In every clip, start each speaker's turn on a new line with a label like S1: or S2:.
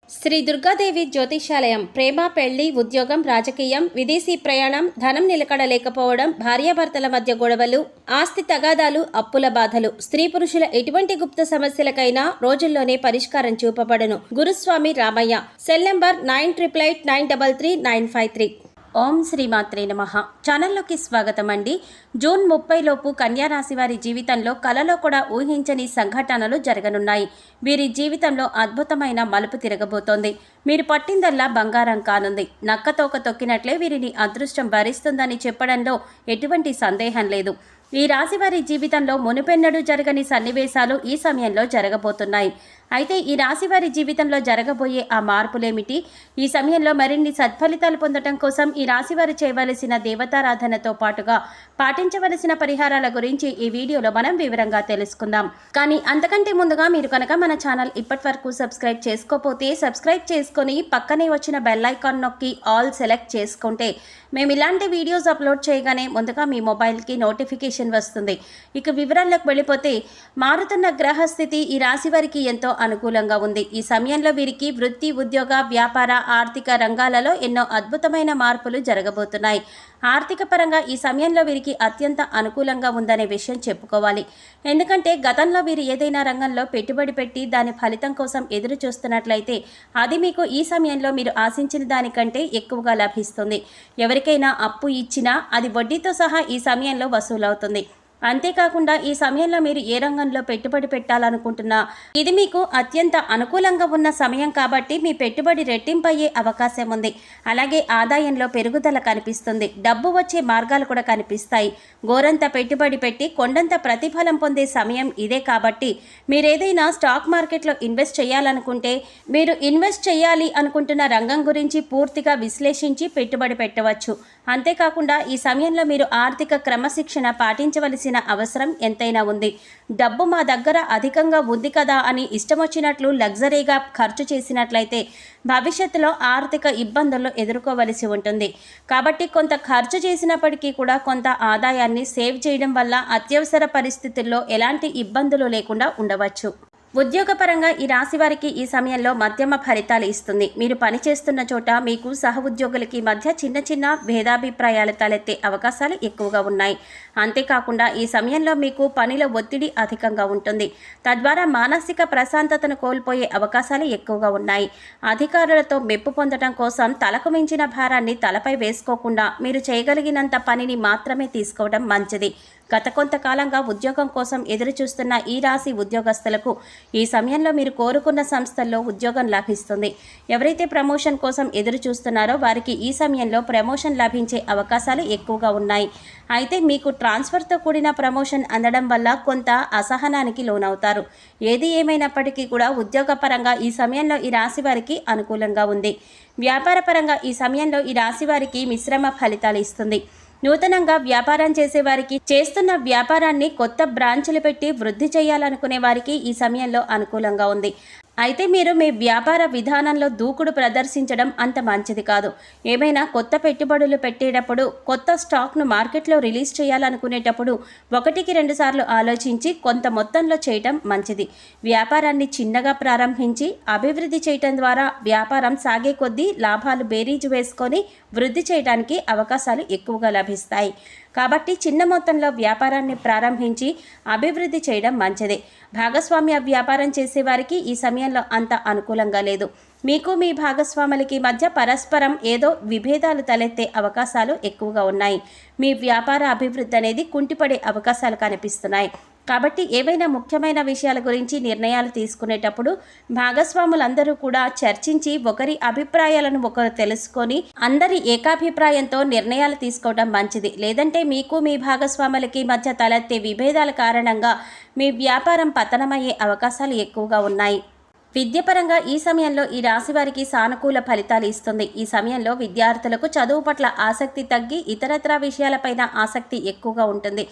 S1: శ్రీ దుర్గాదేవి జ్యోతిషాలయం ప్రేమ, పెళ్లి, ఉద్యోగం, రాజకీయం, విదేశీ ప్రయాణం, ధనం నిలకడ లేకపోవడం, భార్యాభర్తల మధ్య గొడవలు, ఆస్తి తగాదాలు, అప్పుల బాధలు, స్త్రీ పురుషుల ఎటువంటి గుప్త సమస్యలకైనా రోజుల్లోనే పరిష్కారం చూపబడును. గురుస్వామి రామయ్య. Cell number 9888933953. ఓం శ్రీమాత్రే నమః. ఛానల్లోకి స్వాగతం అండి. జూన్ 30 లోపు కన్యారాశి వారి జీవితంలో కలలో కూడా ఊహించని సంఘటనలు జరగనున్నాయి. వీరి జీవితంలో అద్భుతమైన మలుపు తిరగబోతోంది. మీరు పట్టిందల్లా బంగారం కానుంది. నక్కతోక తొక్కినట్లే వీరిని అదృష్టం భరిస్తుందని చెప్పడంలో ఎటువంటి సందేహం లేదు. ఈ రాశి వారి జీవితంలో మునుపెన్నడూ జరగని సన్నివేశాలు ఈ సమయంలో జరగబోతున్నాయి. అయితే ఈ రాశి వారి జీవితంలో జరగబోయే ఆ మార్పులేమిటి? ఈ సమయంలో మరిన్ని సత్ఫలితాలు పొందడం కోసం ఈ రాశి వారు చేయవలసిన దేవతారాధనతో పాటుగా పాటించవలసిన పరిహారాల గురించి ఈ వీడియోలో మనం వివరంగా తెలుసుకుందాం. కానీ అంతకంటే ముందుగా మీరు కనుక మన ఛానల్ ఇప్పటి వరకు సబ్స్క్రైబ్ చేసుకోకపోతే సబ్స్క్రైబ్ చేసుకొని పక్కనే వచ్చిన బెల్ ఐకాన్ నొక్కి ఆల్ సెలెక్ట్ చేసుకుంటే మేము ఇలాంటి వీడియోస్ అప్లోడ్ చేయగానే ముందుగా మీ మొబైల్కి నోటిఫికేషన్ వస్తుంది. ఇక వివరాల్లోకి వెళ్ళిపోతే, మారుతున్న గ్రహస్థితి ఈ రాశి వారికి ఎంతో అనుకూలంగా ఉంది. ఈ సమయంలో వీరికి వృత్తి, ఉద్యోగ, వ్యాపార, ఆర్థిక రంగాలలో ఎన్నో అద్భుతమైన మార్పులు జరగబోతున్నాయి. ఆర్థిక పరంగా ఈ సమయంలో వీరికి అత్యంత అనుకూలంగా ఉందనే విషయం చెప్పుకోవాలి. ఎందుకంటే గతంలో వీరు ఏదైనా రంగంలో పెట్టుబడి పెట్టి దాని ఫలితం కోసం ఎదురు చూస్తున్నట్లయితే అది మీకు ఈ సమయంలో మీరు ఆశించిన దానికంటే ఎక్కువగా లభిస్తుంది. ఎవరికైనా అప్పు ఇచ్చినా అది వడ్డీతో సహా ఈ సమయంలో వసూలవుతుంది. అంతేకాకుండా ఈ సమయంలో మీరు ఏ రంగంలో పెట్టుబడి పెట్టాలనుకుంటున్నా ఇది మీకు అత్యంత అనుకూలంగా ఉన్న సమయం కాబట్టి మీ పెట్టుబడి రెట్టింపయ్యే అవకాశం ఉంది. అలాగే ఆదాయంలో పెరుగుదల కనిపిస్తుంది. డబ్బు వచ్చే మార్గాలు కూడా కనిపిస్తాయి. గోరంత పెట్టుబడి పెట్టి కొండంత ప్రతిఫలం పొందే సమయం ఇదే కాబట్టి మీరేదైనా స్టాక్ మార్కెట్లో ఇన్వెస్ట్ చేయాలనుకుంటే మీరు ఇన్వెస్ట్ చేయాలి అనుకుంటున్న రంగం గురించి పూర్తిగా విశ్లేషించి పెట్టుబడి పెట్టవచ్చు. అంతేకాకుండా ఈ సమయంలో మీరు ఆర్థిక క్రమశిక్షణ పాటించవలసిన అవసరం ఎంతైనా ఉంది. డబ్బు మా దగ్గర అధికంగా ఉంది కదా అని ఇష్టమొచ్చినట్లు లగ్జరీగా ఖర్చు చేసినట్లయితే భవిష్యత్తులో ఆర్థిక ఇబ్బందులను ఎదుర్కోవలసి ఉంటుంది. కాబట్టి కొంత ఖర్చు చేసినప్పటికీ కూడా కొంత ఆదాయాన్ని సేవ్ చేయడం వల్ల అత్యవసర పరిస్థితుల్లో ఎలాంటి ఇబ్బందులు లేకుండా ఉండవచ్చు. ఉద్యోగపరంగా ఈ రాశి వారికి ఈ సమయంలో మధ్యమ ఫలితాలు ఇస్తుంది. మీరు పనిచేస్తున్న చోట మీకు సహ ఉద్యోగులకి మధ్య చిన్న చిన్న భేదాభిప్రాయాలు తలెత్తే అవకాశాలు ఎక్కువగా ఉన్నాయి. అంతేకాకుండా ఈ సమయంలో మీకు పనిలో ఒత్తిడి అధికంగా ఉంటుంది. తద్వారా మానసిక ప్రశాంతతను కోల్పోయే అవకాశాలు ఎక్కువగా ఉన్నాయి. అధికారులతో మెప్పు పొందడం కోసం తలకు మించిన భారాన్ని తలపై వేసుకోకుండా మీరు చేయగలిగినంత పనిని మాత్రమే తీసుకోవడం మంచిది. గత కొంతకాలంగా ఉద్యోగం కోసం ఎదురు చూస్తున్న ఈ రాశి ఉద్యోగస్తులకు ఈ సమయంలో మీరు కోరుకున్న సంస్థల్లో ఉద్యోగం లభిస్తుంది. ఎవరైతే ప్రమోషన్ కోసం ఎదురు చూస్తున్నారో వారికి ఈ సమయంలో ప్రమోషన్ లభించే అవకాశాలు ఎక్కువగా ఉన్నాయి. అయితే మీకు ట్రాన్స్ఫర్తో కూడిన ప్రమోషన్ అందడం వల్ల కొంత అసహనానికి లోనవుతారు. ఏది ఏమైనప్పటికీ కూడా ఉద్యోగపరంగా ఈ సమయంలో ఈ రాశి వారికి అనుకూలంగా ఉంది. వ్యాపారపరంగా ఈ సమయంలో ఈ రాశి వారికి మిశ్రమ ఫలితాలు ఇస్తుంది. నూతనంగా వ్యాపారం చేసేవారికి, చేస్తున్న వ్యాపారాన్ని కొత్త బ్రాంచులు పెట్టి వృద్ధి చేయాలనుకునే వారికి ఈ సమయంలో అనుకూలంగా ఉంది. అయితే మీరు మీ వ్యాపార విధానంలో దూకుడు ప్రదర్శించడం అంత మంచిది కాదు. ఏమైనా కొత్త పెట్టుబడులు పెట్టేటప్పుడు, కొత్త స్టాక్ను మార్కెట్లో రిలీజ్ చేయాలనుకునేటప్పుడు 1-2 సార్లు ఆలోచించి కొంత మొత్తంలో చేయటం మంచిది. వ్యాపారాన్ని చిన్నగా ప్రారంభించి అభివృద్ధి చేయటం ద్వారా వ్యాపారం సాగే కొద్దీ లాభాలు బేరీజు వేసుకొని వృద్ధి చేయడానికి అవకాశాలు ఎక్కువగా లభిస్తాయి. కాబట్టి చిన్న మొత్తంలో వ్యాపారాన్ని ప్రారంభించి అభివృద్ధి చేయడం మంచిదే. భాగస్వామ్య వ్యాపారం చేసేవారికి ఈ సమయంలో అంత అనుకూలంగా లేదు. మీకు మీ భాగస్వాములకి మధ్య పరస్పరం ఏదో విభేదాలు తలెత్తే అవకాశాలు ఎక్కువగా ఉన్నాయి. మీ వ్యాపార అభివృద్ధి అనేది కుంటిపడే అవకాశాలు కనిపిస్తున్నాయి. కాబట్టి ఏవైనా ముఖ్యమైన విషయాల గురించి నిర్ణయాలు తీసుకునేటప్పుడు భాగస్వాములందరూ కూడా చర్చించి ఒకరి అభిప్రాయాలను ఒకరు తెలుసుకొని అందరి ఏకాభిప్రాయంతో నిర్ణయాలు తీసుకోవడం మంచిది. లేదంటే మీకు మీ భాగస్వాములకి మధ్య తలెత్తే విభేదాల కారణంగా మీ వ్యాపారం పతనమయ్యే అవకాశాలు ఎక్కువగా ఉన్నాయి. విద్యపరంగా ఈ సమయంలో ఈ రాశి వారికి సానుకూల ఫలితాలు ఇస్తుంది. ఈ సమయంలో విద్యార్థులకు చదువు పట్ల ఆసక్తి తగ్గి ఇతరత్రా విషయాలపైన ఆసక్తి ఎక్కువగా ఉంటుంది.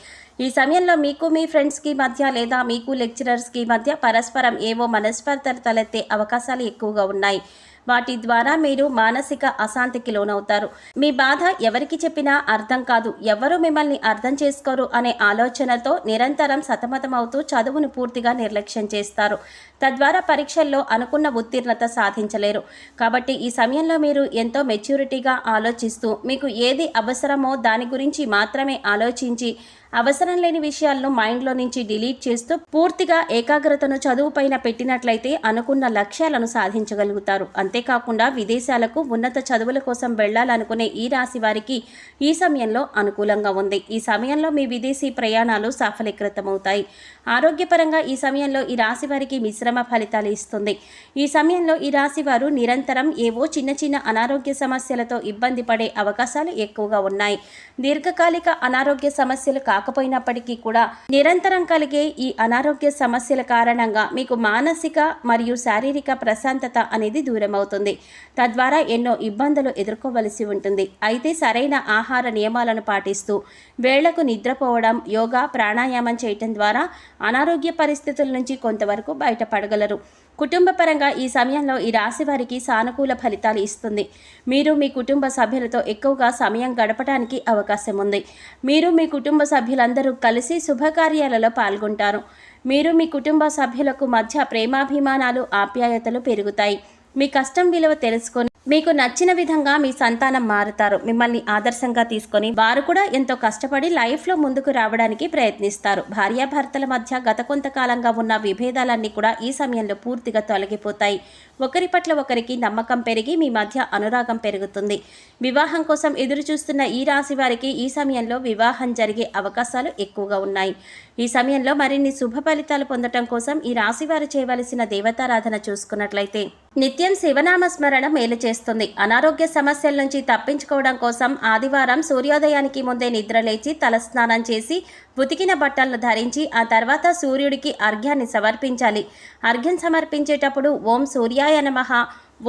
S1: ఈ సమయంలో మీకు మీ ఫ్రెండ్స్కి మధ్య లేదా మీకు లెక్చరర్స్కి మధ్య పరస్పరం ఏవో మనస్పర్ధలు తలెత్తే అవకాశాలు ఎక్కువగా ఉన్నాయి. వాటి ద్వారా మీరు మానసిక అశాంతికి లోనవుతారు. మీ బాధ ఎవరికి చెప్పినా అర్థం కాదు, ఎవరు మిమ్మల్ని అర్థం చేసుకోరు అనే ఆలోచనతో నిరంతరం సతమతమవుతూ చదువును పూర్తిగా నిర్లక్ష్యం చేస్తారు. తద్వారా పరీక్షల్లో అనుకున్న ఉత్తీర్ణత సాధించలేరు. కాబట్టి ఈ సమయంలో మీరు ఎంతో మెచ్యూరిటీగా ఆలోచిస్తూ మీకు ఏది అవసరమో దాని గురించి మాత్రమే ఆలోచించి అవసరం లేని విషయాలను మైండ్లో నుంచి డిలీట్ చేస్తూ పూర్తిగా ఏకాగ్రతను చదువుపైన పెట్టినట్లయితే అనుకున్న లక్ష్యాలను సాధించగలుగుతారు. అంతేకాకుండా విదేశాలకు ఉన్నత చదువుల కోసం వెళ్లాలనుకునే ఈ రాశి వారికి ఈ సమయంలో అనుకూలంగా ఉంది. ఈ సమయంలో మీ విదేశీ ప్రయాణాలు సఫలీకృతమవుతాయి. ఆరోగ్యపరంగా ఈ సమయంలో ఈ రాశి వారికి మిశ్రమ ఫలితాలు ఇస్తుంది. ఈ సమయంలో ఈ రాశి వారు నిరంతరం ఏవో చిన్న చిన్న అనారోగ్య సమస్యలతో ఇబ్బంది పడే అవకాశాలు ఎక్కువగా ఉన్నాయి. దీర్ఘకాలిక అనారోగ్య సమస్యలు కాకపోయినప్పటికీ కూడా నిరంతరం కలిగే ఈ అనారోగ్య సమస్యల కారణంగా మీకు మానసిక మరియు శారీరక ప్రశాంతత అనేది దూరం అవుతుంది. తద్వారా ఎన్నో ఇబ్బందులు ఎదుర్కోవలసి ఉంటుంది. అయితే సరైన ఆహార నియమాలను పాటిస్తూ వేళకు నిద్రపోవడం, యోగా, ప్రాణాయామం చేయటం ద్వారా అనారోగ్య పరిస్థితుల నుంచి కొంతవరకు బయటపడగలరు. కుటుంబ పరంగా ఈ సమయంలో ఈ రాశి వారికి సానుకూల ఫలితాలు ఇస్తుంది. మీరు మీ కుటుంబ సభ్యులతో ఎక్కువగా సమయం గడపడానికి అవకాశం ఉంది. మీరు మీ కుటుంబ సభ్యులందరూ కలిసి శుభకార్యాలలో పాల్గొంటారు. మీరు మీ కుటుంబ సభ్యులకు మధ్య ప్రేమాభిమానాలు, ఆప్యాయతలు పెరుగుతాయి. మీ కష్టం విలువ తెలుసుకొని మీకు నచ్చిన విధంగా మీ సంతానం మారుతారు. మిమ్మల్ని ఆదర్శంగా తీసుకొని వారు కూడా ఎంతో కష్టపడి లైఫ్లో ముందుకు రావడానికి ప్రయత్నిస్తారు. భార్యాభర్తల మధ్య గత కొంతకాలంగా ఉన్న విభేదాలన్నీ కూడా ఈ సమయంలో పూర్తిగా తొలగిపోతాయి. ఒకరి పట్ల ఒకరికి నమ్మకం పెరిగి మీ మధ్య అనురాగం పెరుగుతుంది. వివాహం కోసం ఎదురు చూస్తున్న ఈ రాశి వారికి ఈ సమయంలో వివాహం జరిగే అవకాశాలు ఎక్కువగా ఉన్నాయి. ఈ సమయంలో మరిన్ని శుభ ఫలితాలు పొందటం కోసం ఈ రాశి వారు చేయవలసిన దేవతారాధన చూసుకున్నట్లయితే నిత్యం శివనామ స్మరణ మేలు చేస్తుంది. అనారోగ్య సమస్యల నుంచి తప్పించుకోవడం కోసం ఆదివారం సూర్యోదయానికి ముందే నిద్రలేచి తలస్నానం చేసి ఉతికిన బట్టలను ధరించి ఆ తర్వాత సూర్యుడికి అర్ఘ్యాన్ని సమర్పించాలి. అర్ఘ్యం సమర్పించేటప్పుడు ఓం సూర్యాయ నమః,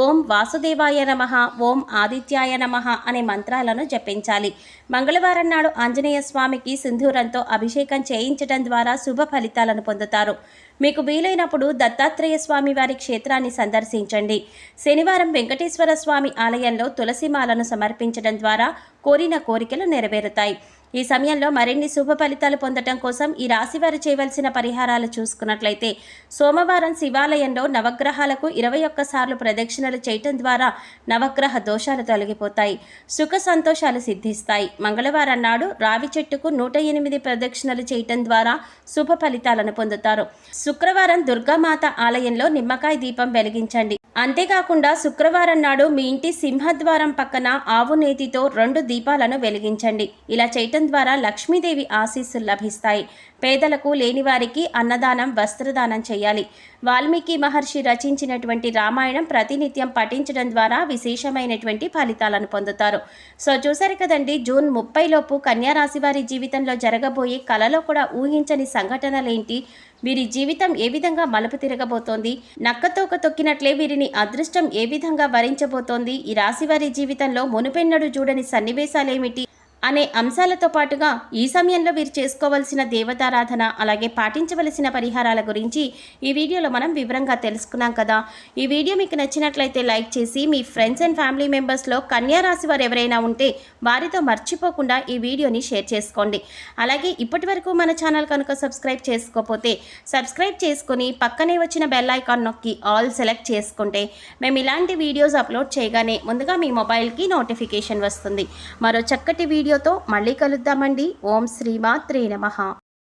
S1: ఓం వాసుదేవాయ నమః, ఓం ఆదిత్యాయ నమః అనే మంత్రాలను జపించాలి. మంగళవారం నాడు ఆంజనేయ స్వామికి సింధూరంతో అభిషేకం చేయించడం ద్వారా శుభ ఫలితాలను పొందుతారు. మీకు వీలైనప్పుడు దత్తాత్రేయ స్వామి వారి క్షేత్రాన్ని సందర్శించండి. శనివారం వెంకటేశ్వర స్వామి ఆలయంలో తులసిమాలను సమర్పించడం ద్వారా కోరిన కోరికలు నెరవేరుతాయి. ఈ సమయంలో మరిన్ని శుభ ఫలితాలు పొందడం కోసం ఈ రాశివారు చేయవలసిన పరిహారాలు చూసుకున్నట్లయితే సోమవారం శివాలయంలో నవగ్రహాలకు 21 సార్లు ప్రదక్షిణలు చేయటం ద్వారా నవగ్రహ దోషాలు తొలగిపోతాయి, సుఖ సంతోషాలు సిద్ధిస్తాయి. మంగళవారం నాడు రావి చెట్టుకు 108 ప్రదక్షిణలు చేయటం ద్వారా శుభ ఫలితాలను పొందుతారు. శుక్రవారం దుర్గామాత ఆలయంలో నిమ్మకాయ దీపం వెలిగించండి. అంతేకాకుండా శుక్రవారం నాడు మీ ఇంటి సింహద్వారం పక్కన ఆవు నేతితో 2 దీపాలను వెలిగించండి. ఇలా చేయటం ద్వారా లక్ష్మీదేవి ఆశీస్సులు లభిస్తాయి. పేదలకు, లేనివారికి అన్నదానం, వస్త్రదానం చేయాలి. వాల్మీకి మహర్షి రచించినటువంటి రామాయణం ప్రతినిత్యం పఠించడం ద్వారా విశేషమైనటువంటి ఫలితాలను పొందుతారు. సో చూసారు కదండి, జూన్ 30 లోపు కన్యా రాశి వారి జీవితంలో జరగబోయే కలలో కూడా ఊహించని సంఘటనలేంటి, వీరి జీవితం ఏ విధంగా మలుపు తిరగబోతోంది, నక్కతోక తొక్కినట్లే వీరిని అదృష్టం ఏ విధంగా వరించబోతోంది, ఈ రాశి వారి జీవితంలో మునుపెన్నడూ చూడని సన్నివేశాలేమిటి అనే అంశాలతో పాటుగా ఈ సమయంలో వీరు చేసుకోవాల్సిన దేవతారాధన, అలాగే పాటించవలసిన పరిహారాల గురించి ఈ వీడియోలో మనం వివరంగా తెలుసుకున్నాం కదా. ఈ వీడియో మీకు నచ్చినట్లయితే లైక్ చేసి మీ ఫ్రెండ్స్ అండ్ ఫ్యామిలీ మెంబర్స్లో కన్యా రాశి వారు ఎవరైనా ఉంటే వారితో మర్చిపోకుండా ఈ వీడియోని షేర్ చేసుకోండి. అలాగే ఇప్పటి వరకు మన ఛానల్ కనుక సబ్స్క్రైబ్ చేసుకోకపోతే సబ్స్క్రైబ్ చేసుకొని పక్కనే వచ్చిన బెల్ ఐకాన్ నొక్కి ఆల్ సెలెక్ట్ చేసుకుంటే మేము ఇలాంటి వీడియోస్ అప్లోడ్ చేయగానే ముందుగా మీ మొబైల్కి నోటిఫికేషన్ వస్తుంది. మరో చక్కటి వీడియోతో మళ్ళీ కలుద్దామండి. ఓం శ్రీమాత్రే నమః.